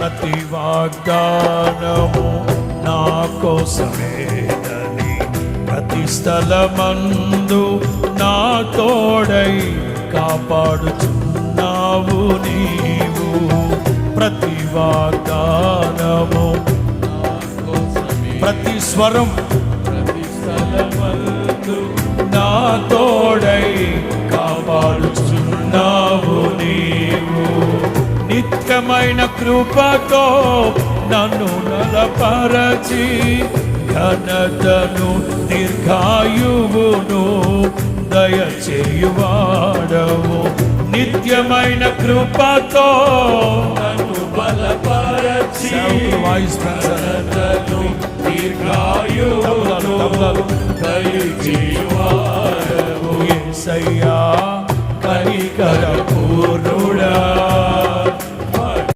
ప్రతి వాగ్దానము నా కోసమేనని ప్రతి స్థలమందు నా తోడై కాపాడుచున్నావు నీవు. ప్రతి వాగ్దానము ప్రతి స్వరం ప్రతి స్థలమందు నా తోడై కాపాడుచున్నావు నీవు. నిత్యమైన కృపతో నన్ను నలపరచి ఘనతను దీర్ఘాయువును దయచేయువాడవు. నిత్యమైన కృపతో నన్ను బలపరచి ఘనతను దీర్ఘాయువును దయచేయువాడవు. యేసయ్యా కనికరము